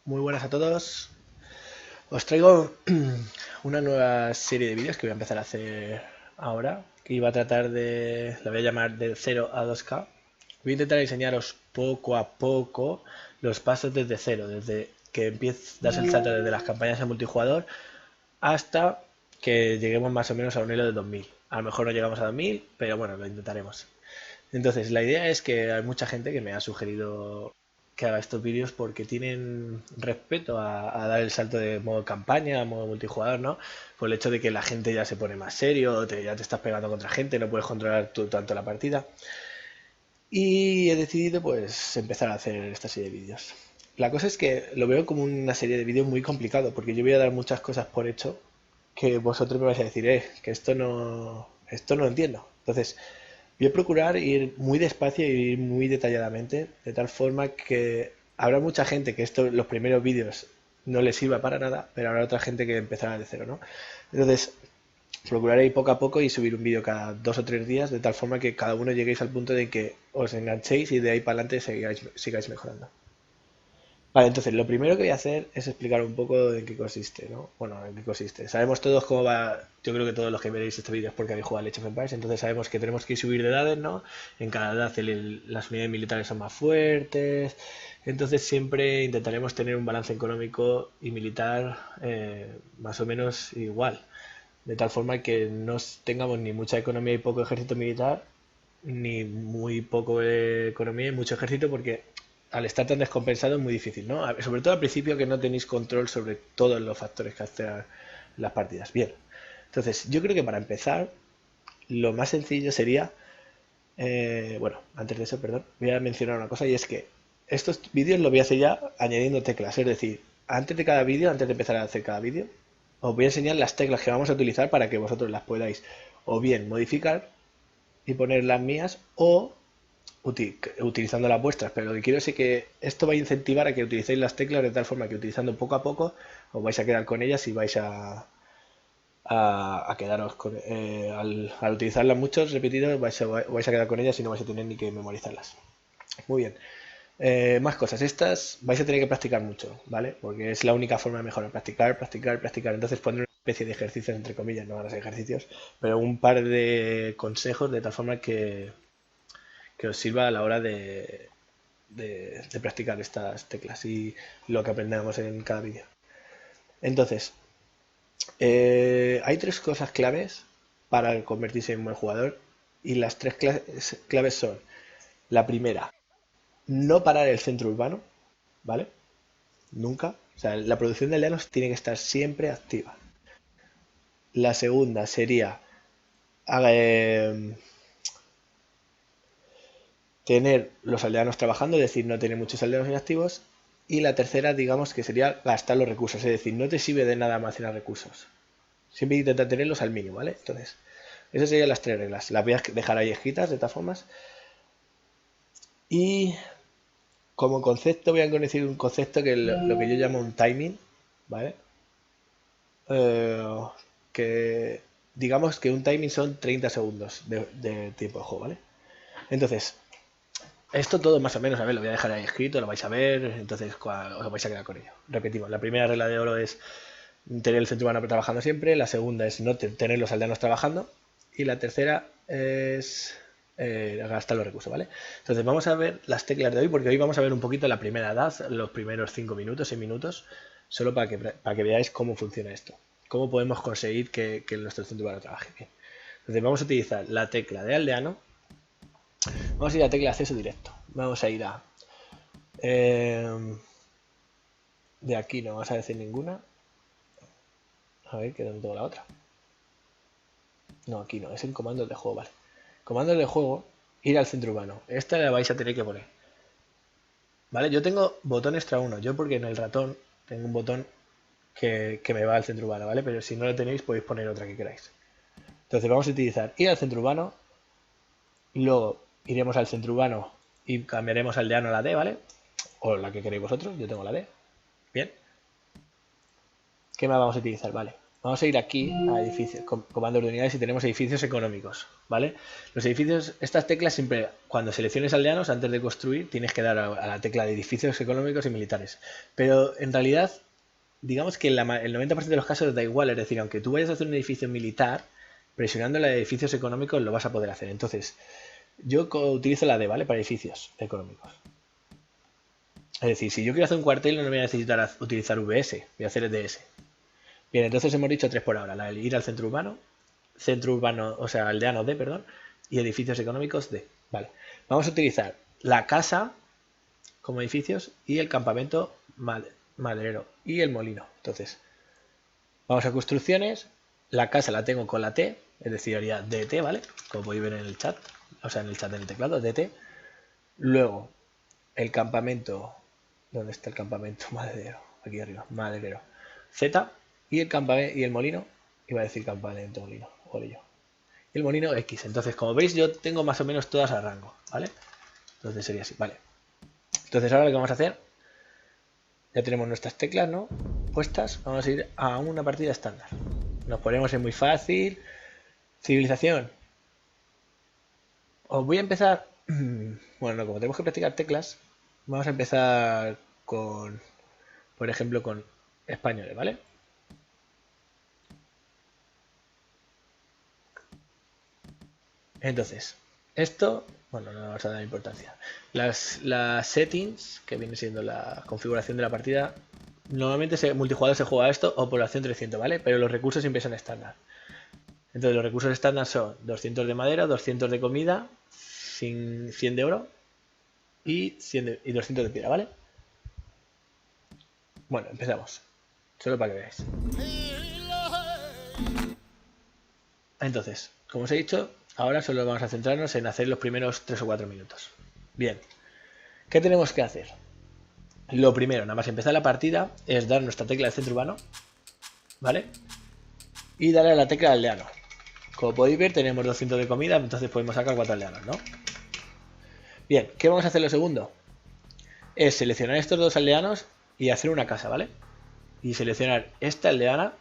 Muy buenas a todos. Os traigo una nueva serie de vídeos que voy a empezar a hacer ahora, que iba a tratar de, la voy a llamar de 0 a 2K. Voy a intentar enseñaros poco a poco los pasos desde cero, desde que das el salto desde las campañas de multijugador hasta que lleguemos más o menos a un elo de 2000. A lo mejor no llegamos a 2000, pero bueno, lo intentaremos. Entonces, la idea es que hay mucha gente que me ha sugerido que haga estos vídeos porque tienen respeto a dar el salto de modo campaña a modo multijugador, ¿no? Por el hecho de que la gente ya se pone más serio, ya te estás pegando contra gente, no puedes controlar tú tanto la partida. Y he decidido pues empezar a hacer esta serie de vídeos. La cosa es que lo veo como una serie de vídeos muy complicado porque yo voy a dar muchas cosas por hecho que vosotros me vais a decir, que esto no lo entiendo. Entonces, voy a procurar ir muy despacio y ir muy detalladamente, de tal forma que habrá mucha gente que los primeros vídeos no les sirva para nada, pero habrá otra gente que empezará de cero, ¿no? Entonces, procuraré ir poco a poco y subir un vídeo cada 2 o 3 días, de tal forma que cada uno lleguéis al punto de que os enganchéis y de ahí para adelante sigáis mejorando. Vale, entonces lo primero que voy a hacer es explicar un poco en qué consiste, ¿no? Bueno, en qué consiste. Sabemos todos cómo va, yo creo que todos los que veréis este vídeo es porque habéis jugado a Age of Empires, entonces sabemos que tenemos que subir de edades, ¿no? En cada edad las unidades militares son más fuertes, entonces siempre intentaremos tener un balance económico y militar más o menos igual, de tal forma que no tengamos ni mucha economía y poco ejército militar, ni muy poco economía y mucho ejército, porque al estar tan descompensado es muy difícil, ¿no? Sobre todo al principio que no tenéis control sobre todos los factores que hacen las partidas. Bien, entonces yo creo que para empezar lo más sencillo sería, bueno, antes de eso, perdón, voy a mencionar una cosa y es que estos vídeos los voy a hacer ya añadiendo teclas, es decir, antes de cada vídeo, antes de empezar a hacer cada vídeo, os voy a enseñar las teclas que vamos a utilizar para que vosotros las podáis o bien modificar y poner las mías o utilizando las vuestras, pero lo que quiero es que esto va a incentivar a que utilicéis las teclas de tal forma que utilizando poco a poco os vais a quedar con ellas y vais a quedaros con, al utilizarlas muchos repetidos vais a quedar con ellas y no vais a tener ni que memorizarlas. Muy bien. Más cosas. Estas vais a tener que practicar mucho, ¿vale? Porque es la única forma de mejorar. Practicar, practicar, practicar. Entonces poner una especie de ejercicios, entre comillas, no van a ser ejercicios, pero un par de consejos de tal forma que os sirva a la hora de practicar estas teclas y lo que aprendamos en cada vídeo. Entonces, hay tres cosas claves para convertirse en un buen jugador y las tres claves son, la primera, no parar el centro urbano, ¿vale? Nunca. O sea, la producción de aldeanos tiene que estar siempre activa. La segunda sería eh, tener los aldeanos trabajando, es decir, no tener muchos aldeanos inactivos. Y la tercera, digamos, que sería gastar los recursos, es decir, no te sirve de nada almacenar recursos. Siempre intenta tenerlos al mínimo, ¿vale? Entonces, esas serían las tres reglas. Las voy a dejar ahí escritas de todas formas. Y como concepto voy a conocer un concepto que es lo que yo llamo un timing, ¿vale? Eh, que digamos que un timing son 30 segundos de tiempo de juego, ¿vale? Entonces, esto todo más o menos, a ver, lo voy a dejar ahí escrito, lo vais a ver, entonces os vais a quedar con ello. Repetimos, la primera regla de oro es tener el centro humano trabajando siempre, la segunda es no tener los aldeanos trabajando y la tercera es gastar los recursos, ¿vale? Entonces vamos a ver las teclas de hoy porque hoy vamos a ver un poquito la primera edad, los primeros 5 minutos, 6 minutos, solo para que veáis cómo funciona esto, cómo podemos conseguir que nuestro centro humano trabaje bien. Entonces vamos a utilizar la tecla de aldeano. Vamos a ir a tecla de acceso directo. Vamos a ir a... de aquí no vamos a decir ninguna. A ver, que dónde tengo la otra. No, aquí no, es en comandos de juego, vale. Comandos de juego, ir al centro urbano. Esta la vais a tener que poner. ¿Vale? Yo tengo botón extra 1. Yo porque en el ratón tengo un botón que me va al centro urbano, ¿vale? Pero si no lo tenéis podéis poner otra que queráis. Entonces vamos a utilizar ir al centro urbano. Luego iremos al centro urbano y cambiaremos aldeano a la D, ¿vale? O la que queréis vosotros, yo tengo la D. Bien. ¿Qué más vamos a utilizar? Vale. Vamos a ir aquí a edificios, comandos de unidades y tenemos edificios económicos, ¿vale? Los edificios, estas teclas siempre, cuando selecciones aldeanos, antes de construir, tienes que dar a la tecla de edificios económicos y militares. Pero en realidad, digamos que el 90% de los casos da igual, es decir, aunque tú vayas a hacer un edificio militar, presionando la de edificios económicos lo vas a poder hacer. Entonces, yo utilizo la D, ¿vale? Para edificios económicos. Es decir, si yo quiero hacer un cuartel no voy a necesitar utilizar VS, voy a hacer DS. Bien, entonces hemos dicho 3 por ahora, la de ir al centro urbano, o sea, aldeano D, perdón, y edificios económicos D. Vale, vamos a utilizar la casa como edificios y el campamento maderero y el molino. Entonces, vamos a construcciones, la casa la tengo con la T, es decir, haría DT, ¿vale? Como podéis ver en el chat, o sea, en el chat del teclado, DT. Luego, el campamento, ¿dónde está el campamento maderero? Aquí arriba, maderero. Z. Y el campamento y el molino, iba a decir campamento molino, y el molino X. Entonces, como veis, yo tengo más o menos todas a rango, ¿vale? Entonces sería así, ¿vale? Entonces ahora lo que vamos a hacer, ya tenemos nuestras teclas, ¿no? Puestas, vamos a ir a una partida estándar. Nos ponemos en muy fácil. Civilización. Os voy a empezar, bueno, como tenemos que practicar teclas, vamos a empezar con, por ejemplo, con españoles, ¿vale? Entonces, esto, bueno, no vamos a dar importancia. Las settings, que viene siendo la configuración de la partida, normalmente multijugador se juega esto o población 300, ¿vale? Pero los recursos siempre son estándar. Entonces, los recursos estándar son 200 de madera, 200 de comida, 100 de oro y 200 de piedra, ¿vale? Bueno, empezamos. Solo para que veáis. Entonces, como os he dicho, ahora solo vamos a centrarnos en hacer los primeros 3 o 4 minutos. Bien, ¿qué tenemos que hacer? Lo primero, nada más empezar la partida, es dar nuestra tecla de centro urbano, ¿vale? Y darle a la tecla de aldeano. Como podéis ver, tenemos 200 de comida, entonces podemos sacar 4 aldeanos, ¿no? Bien, ¿qué vamos a hacer lo segundo? Es seleccionar estos 2 aldeanos y hacer una casa, ¿vale? Y seleccionar esta aldeana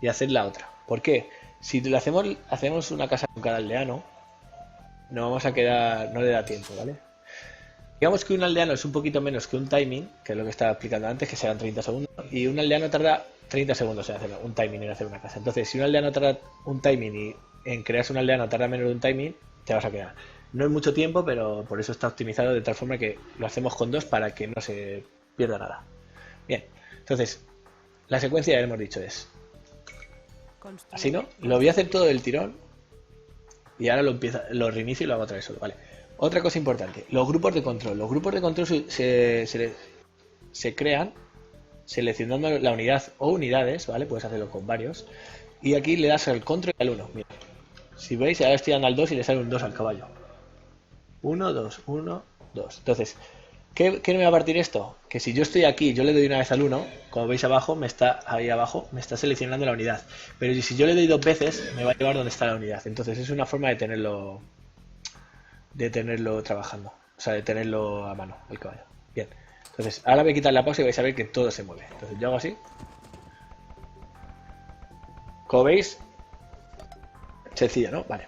y hacer la otra. ¿Por qué? Si lo hacemos una casa con cada aldeano, no vamos a quedar, no le da tiempo, ¿vale? Digamos que un aldeano es un poquito menos que un timing, que es lo que estaba explicando antes, que serán 30 segundos, y un aldeano tarda 30 segundos en hacer un timing en hacer una casa. Entonces, si un aldeano tarda un timing y en crearse un aldeano tarda menos de un timing, te vas a quedar. No es mucho tiempo, pero por eso está optimizado de tal forma que lo hacemos con 2 para que no se pierda nada. Bien, entonces, la secuencia ya hemos dicho es así, ¿no? Lo voy a hacer todo del tirón y ahora lo reinicio y lo hago otra vez solo, ¿vale? Otra cosa importante, los grupos de control. Los grupos de control se crean seleccionando la unidad o unidades, ¿vale? Puedes hacerlo con varios. Y aquí le das al control y al 1. Mira, si veis, ahora estoy dando al 2 y le sale un 2 al caballo. 1, 2, 1, 2. Entonces, ¿qué me va a partir esto? Que si yo estoy aquí, yo le doy una vez al 1, como veis abajo, ahí abajo, me está seleccionando la unidad. Pero si yo le doy 2 veces, me va a llevar donde está la unidad. Entonces es una forma de tenerlo trabajando. O sea, de tenerlo a mano, el caballo. Bien. Entonces, ahora voy a quitar la pausa y vais a ver que todo se mueve. Entonces yo hago así. Como veis, sencillo, ¿no? Vale.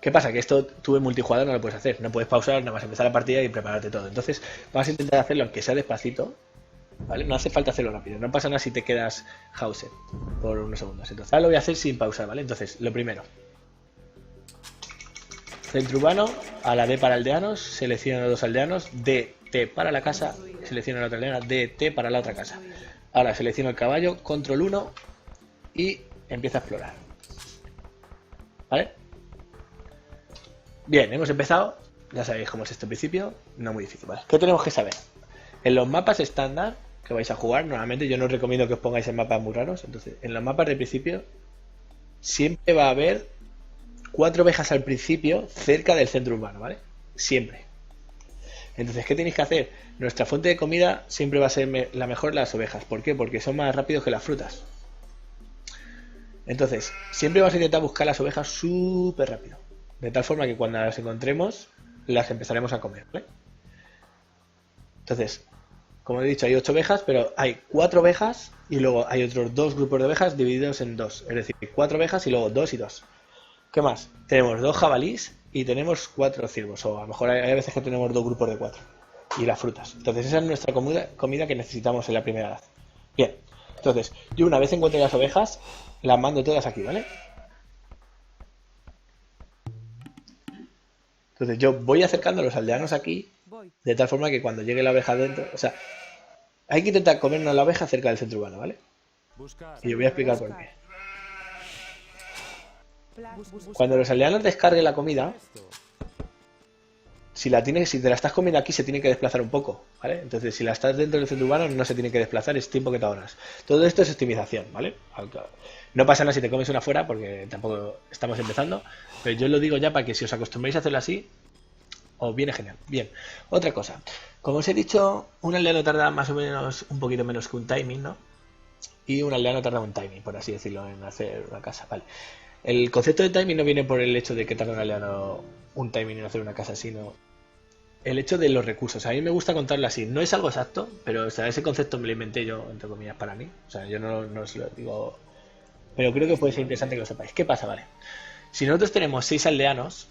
¿Qué pasa? Que esto tú en multijugador no lo puedes hacer. No puedes pausar, nada más empezar la partida y prepararte todo. Entonces, vamos a intentar hacerlo aunque sea despacito, ¿vale? No hace falta hacerlo rápido. No pasa nada si te quedas housed por unos segundos. Entonces, ahora lo voy a hacer sin pausar, ¿vale? Entonces, lo primero. Centro urbano, a la D para aldeanos, selecciono 2 aldeanos, DT para la casa, selecciono la otra aldeana, DT para la otra casa. Ahora selecciono el caballo, control 1 y empiezo a explorar. ¿Vale? Bien, hemos empezado. Ya sabéis cómo es este principio, no muy difícil, ¿vale? ¿Qué tenemos que saber? En los mapas estándar que vais a jugar, normalmente yo no os recomiendo que os pongáis en mapas muy raros. Entonces, en los mapas de principio siempre va a haber 4 ovejas al principio cerca del centro urbano, ¿vale? Siempre. Entonces, ¿qué tenéis que hacer? Nuestra fuente de comida siempre va a ser la mejor las ovejas. ¿Por qué? Porque son más rápidos que las frutas. Entonces, siempre vamos a intentar buscar las ovejas súper rápido. De tal forma que cuando las encontremos, las empezaremos a comer, ¿vale? Entonces, como he dicho, hay 8 ovejas, pero hay 4 ovejas y luego hay otros 2 grupos de ovejas divididos en 2. Es decir, 4 ovejas y luego 2 y 2. ¿Qué más? Tenemos 2 jabalís y tenemos 4 ciervos. O a lo mejor hay veces que tenemos 2 grupos de 4. Y las frutas. Entonces esa es nuestra comida que necesitamos en la primera edad. Bien. Entonces, yo una vez encuentre las ovejas, las mando todas aquí, ¿vale? Entonces yo voy acercando a los aldeanos aquí, de tal forma que cuando llegue la oveja dentro, o sea, hay que intentar comernos la oveja cerca del centro urbano, ¿vale? Y yo voy a explicar por qué. Cuando los aldeanos descarguen la comida, si te la estás comiendo aquí se tiene que desplazar un poco, ¿vale? Entonces si la estás dentro del centro urbano no se tiene que desplazar, es tiempo que te ahorras. Todo esto es optimización, ¿vale? No pasa nada si te comes una fuera porque tampoco estamos empezando, pero yo lo digo ya para que si os acostumbráis a hacerlo así, os viene genial. Bien, otra cosa. Como os he dicho, un aldeano tarda más o menos un poquito menos que un timing, ¿no? Y un aldeano tarda un timing, por así decirlo, en hacer una casa, ¿vale? El concepto de timing no viene por el hecho de que tarda un aldeano un timing en hacer una casa, sino el hecho de los recursos. A mí me gusta contarlo así. No es algo exacto, pero o sea, ese concepto me lo inventé yo, entre comillas, para mí. O sea, yo no os lo digo, pero creo que puede ser interesante que lo sepáis. ¿Qué pasa? Vale. Si nosotros tenemos 6 aldeanos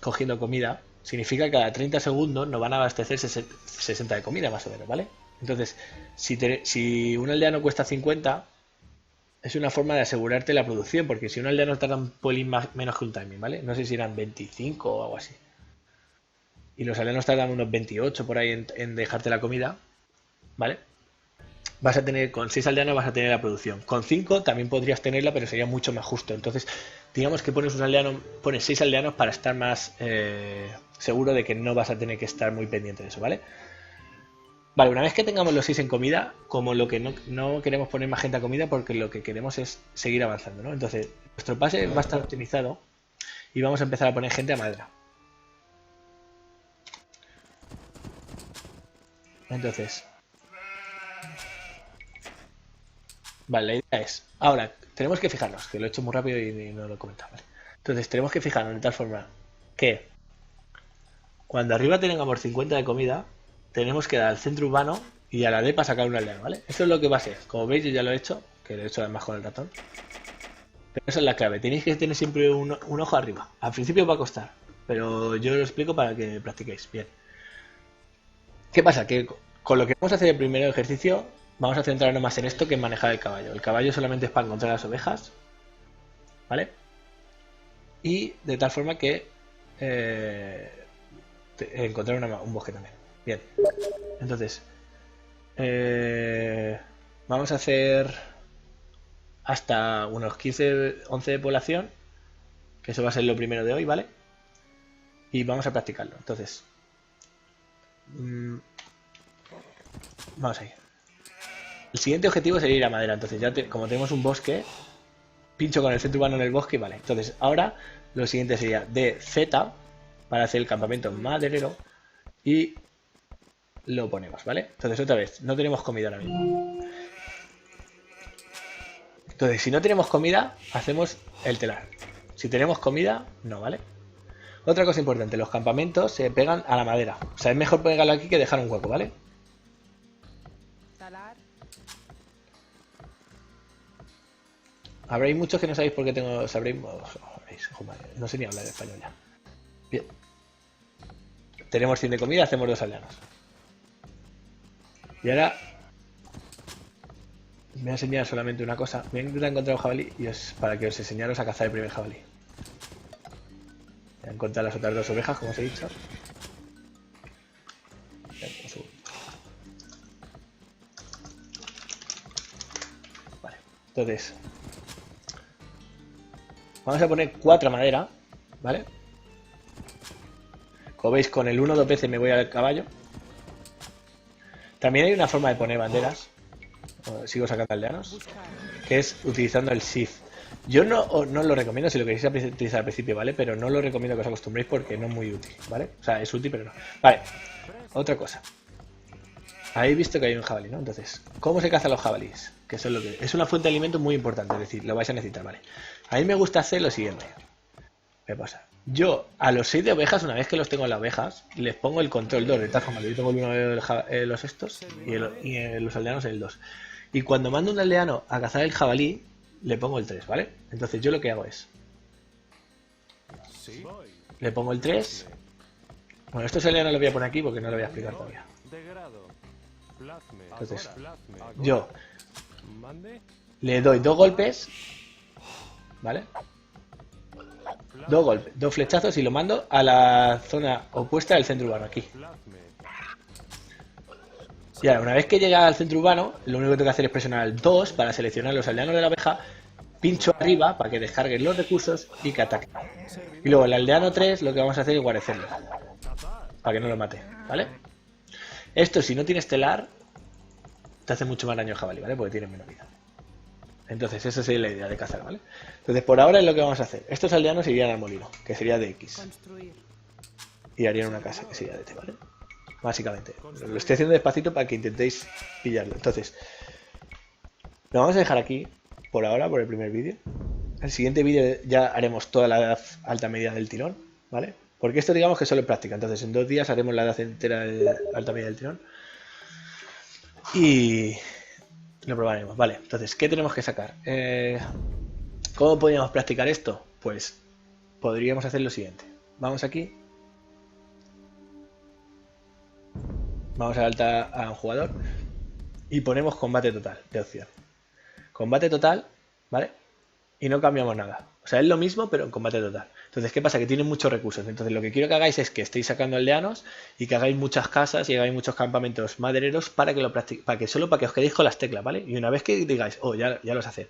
cogiendo comida, significa que cada 30 segundos nos van a abastecer 60 de comida, más o menos, ¿vale? Entonces, si un aldeano cuesta 50, es una forma de asegurarte la producción, porque si un aldeano tarda un pelín menos que un timing, ¿vale? No sé si eran 25 o algo así. Y los aldeanos tardan unos 28 por ahí en dejarte la comida, ¿vale? Vas a tener, con 6 aldeanos vas a tener la producción. Con 5 también podrías tenerla, pero sería mucho más justo. Entonces, digamos que pones 6 aldeanos para estar más seguro de que no vas a tener que estar muy pendiente de eso, ¿vale? Vale, una vez que tengamos los 6 en comida, como lo que no queremos poner más gente a comida porque lo que queremos es seguir avanzando, ¿no? Entonces, nuestro pase va a estar optimizado y vamos a empezar a poner gente a madera. Entonces, vale, la idea es, ahora, tenemos que fijarnos, que lo he hecho muy rápido y no lo he comentado, ¿vale? Entonces, tenemos que fijarnos de tal forma que cuando arriba tengamos 50 de comida, tenemos que dar al centro urbano y a la D para sacar un aldeano, ¿vale? Esto es lo que va a ser. Como veis, yo ya lo he hecho, que lo he hecho además con el ratón. Pero esa es la clave, tenéis que tener siempre un ojo arriba. Al principio va a costar, pero yo lo explico para que practiquéis. Bien. ¿Qué pasa? Que con lo que vamos a hacer el primer ejercicio, vamos a centrarnos más en esto que en manejar el caballo. El caballo solamente es para encontrar las ovejas, ¿vale? Y de tal forma que encontrar un bosque también. Bien. Entonces, vamos a hacer hasta unos 15, 11 de población, que eso va a ser lo primero de hoy, ¿vale? Y vamos a practicarlo. Entonces, vamos a ir. El siguiente objetivo sería ir a madera. Entonces, ya como tenemos un bosque, pincho con el centro urbano en el bosque, vale. Entonces, ahora lo siguiente sería de Z para hacer el campamento maderero y lo ponemos, ¿vale? Entonces, otra vez, no tenemos comida ahora mismo. Entonces, si no tenemos comida, hacemos el telar. Si tenemos comida, no, ¿vale? Otra cosa importante, los campamentos se pegan a la madera. O sea, es mejor pegarlo aquí que dejar un hueco, ¿vale? Habréis muchos que no sabéis por qué tengo... No sé ni hablar español ya. Bien. Tenemos 100 de comida, hacemos 2 aldeanos. Y ahora voy a enseñar solamente una cosa. Voy a intentar encontrar un jabalí y para que os enseñaros a cazar el primer jabalí. Voy a encontrar las otras 2 ovejas, como os he dicho. Vale, entonces vamos a poner 4 madera, ¿vale? Como veis, con el 1 2 veces me voy al caballo. También hay una forma de poner banderas. Sigo sacando aldeanos, que es utilizando el shift. Yo no lo recomiendo si lo queréis utilizar al principio, ¿vale? Pero no lo recomiendo que os acostumbréis porque no es muy útil, ¿vale? O sea, es útil, pero no. Vale, otra cosa. Habéis visto que hay un jabalí, ¿no? Entonces, ¿cómo se cazan los jabalíes? Que eso es lo que es una fuente de alimento muy importante, es decir, lo vais a necesitar, ¿vale? A mí me gusta hacer lo siguiente. ¿Qué pasa? Yo a los 6 de ovejas, una vez que los tengo en las ovejas, les pongo el control 2 de tal forma que yo tengo el 1 de los estos y los aldeanos el 2. Y cuando mando un aldeano a cazar el jabalí, le pongo el 3, ¿vale? Entonces yo lo que hago es, le pongo el 3. Bueno, estos aldeanos los voy a poner aquí porque no lo voy a explicar todavía. Entonces, yo le doy 2 golpes, ¿vale? 2 golpes, 2 flechazos y lo mando a la zona opuesta del centro urbano, aquí. Y ahora, una vez que llega al centro urbano, lo único que tengo que hacer es presionar el 2 para seleccionar los aldeanos de la abeja, pincho arriba para que descarguen los recursos y que ataquen. Y luego el aldeano 3 lo que vamos a hacer es guarecerlo, para que no lo mate, ¿vale? Esto, si no tienes estelar, te hace mucho más daño el jabalí, ¿vale? Porque tiene menos vida. Entonces, esa sería la idea de cazar, ¿vale? Entonces, por ahora es lo que vamos a hacer. Estos aldeanos irían al molino, que sería de X. Y harían una casa, que sería de T, ¿vale? Básicamente. Lo estoy haciendo despacito para que intentéis pillarlo. Entonces, lo vamos a dejar aquí, por ahora, por el primer vídeo. El siguiente vídeo ya haremos toda la edad alta media del tirón, ¿vale? Porque esto digamos que solo es práctica. Entonces, en 2 días haremos la edad entera de alta media del tirón. Y lo probaremos, vale. Entonces, ¿qué tenemos que sacar? ¿Cómo podríamos practicar esto? Pues podríamos hacer lo siguiente. Vamos aquí. Vamos a un jugador. Y ponemos combate total, de opción. Combate total, ¿vale? Y no cambiamos nada. O sea, es lo mismo, pero en combate total. Entonces, ¿qué pasa? Que tiene muchos recursos. Entonces, lo que quiero que hagáis es que estéis sacando aldeanos y que hagáis muchas casas y hagáis muchos campamentos madereros para que lo solo para que os quedéis con las teclas, ¿vale? Y una vez que digáis, oh, ya lo sé hacer,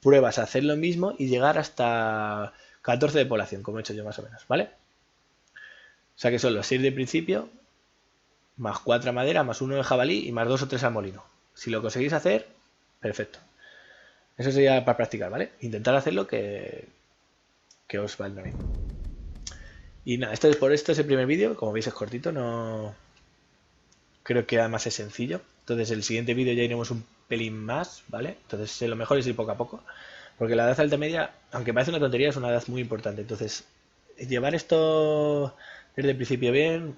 pruebas a hacer lo mismo y llegar hasta 14 de población, como he hecho yo más o menos, ¿vale? O sea que son los 6 de principio, más 4 a madera, más 1 de jabalí y más 2 o 3 al molino. Si lo conseguís hacer, perfecto. Eso sería para practicar, ¿vale? Intentar hacerlo que os valdrá bien. Y nada, esto es el primer vídeo. Como veis es cortito, no... Creo que además es sencillo. Entonces el siguiente vídeo ya iremos un pelín más, ¿vale? Entonces lo mejor es ir poco a poco. Porque la edad alta media, aunque parece una tontería, es una edad muy importante. Entonces, llevar esto desde el principio bien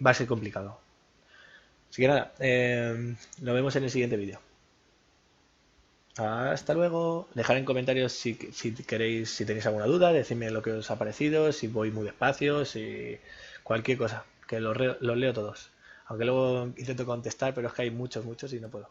va a ser complicado. Así que nada, nos vemos en el siguiente vídeo. Hasta luego. Dejad en comentarios si queréis, si tenéis alguna duda, decidme lo que os ha parecido, si voy muy despacio, si cualquier cosa, que los leo todos. Aunque luego intento contestar, pero es que hay muchos y no puedo.